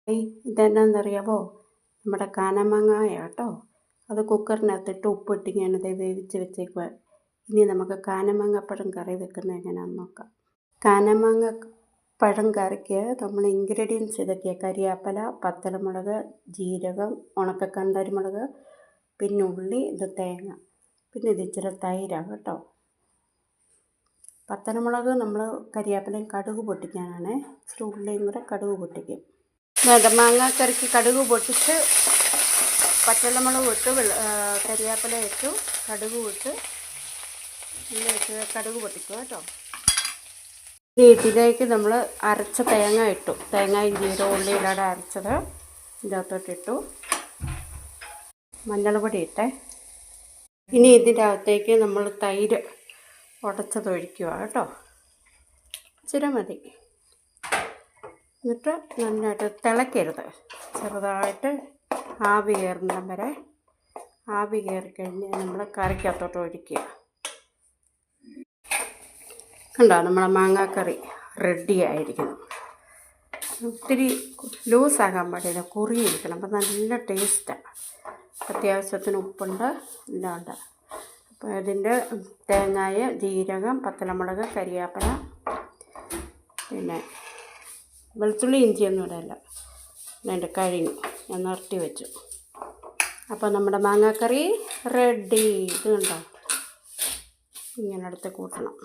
ഇതെന്നാന്നറിയാമോ? നമ്മുടെ കാനമാങ്ങായ കേട്ടോ. അത് കുക്കറിനകത്തിട്ട് ഉപ്പിട്ട് ഇങ്ങനെ വേവിച്ച് വെച്ചേക്കുക. ഇനി നമുക്ക് കാനമാങ്ങാപ്പഴം കറി വെക്കുന്നത് എങ്ങനെയാണെന്ന് നോക്കാം. കാനമാങ്ങ പഴം കറിക്ക് നമ്മൾ ഇൻഗ്രീഡിയൻസ് ഇതൊക്കെയാണ്: കരിയാപ്പല, പത്തലമുളക്, ജീരകം, ഉണക്കക്കാന്താരിമുളക്, പിന്നെ ഉള്ളി, ഇത് തേങ്ങ, പിന്നെ ഇത് ഇച്ചിരി തൈരാണ് കേട്ടോ. പത്തലമുളക് നമ്മൾ കരിയാപ്പലയും കടുക് പൊട്ടിക്കാനാണ്. ഇച്ചിരി ഉള്ളിയും കൂടെ കടുക് പൊട്ടിക്കും. മാങ്ങാക്കറിക്ക് കടുക് പൊട്ടിച്ച് പച്ചമുളക് ഇട്ട് കരിയാപ്പല ഇട്ടു കടുക് ഇട്ട് കടുക് പൊട്ടിക്കുക കേട്ടോ. ഇതിലേക്ക് നമ്മൾ അരച്ച തേങ്ങ ഇട്ടു. തേങ്ങയും ജീരകവും ഉള്ളിയിലൂടെ അരച്ചത് ഇതിനകത്തോട്ടിട്ടു. മഞ്ഞൾപ്പൊടി ഇട്ടേ. ഇനി ഇതിൻ്റെ അകത്തേക്ക് നമ്മൾ തൈര് ഉടച്ചതൊഴിക്കുക കേട്ടോ. ഇച്ചിരി മതി. എന്നിട്ട് നന്നായിട്ട് തിളയ്ക്കരുത്, ചെറുതായിട്ട് ആവി കയറുന്നിടം വരെ. ആവി കയറിക്കഴിഞ്ഞ് നമ്മൾ കറിക്കകത്തോട്ട് ഒഴിക്കുക. കണ്ടോ, നമ്മളെ മാങ്ങാക്കറി റെഡി ആയിരിക്കണം. ഒത്തിരി ലൂസാകാൻ പാടില്ല, കുറിയിരിക്കണം. അപ്പം നല്ല ടേസ്റ്റാണ്. അത്യാവശ്യത്തിന് ഉപ്പുണ്ട്, എല്ലാം ഉണ്ട്. അപ്പോൾ ഇതിൻ്റെ തേങ്ങായ, ജീരകം, പത്തലമുളക്, കരിയാപ്പല, പിന്നെ വെളുത്തുള്ളി ഇഞ്ചിയൊന്നും ഇടയില്ല. അതിൻ്റെ കഴിഞ്ഞു, ഞാൻ നിർത്തി വെച്ചു. അപ്പോൾ നമ്മുടെ മാങ്ങാക്കറി റെഡി. ഇത് കണ്ടോ, ഇങ്ങനെ എടുത്ത് കൂട്ടണം.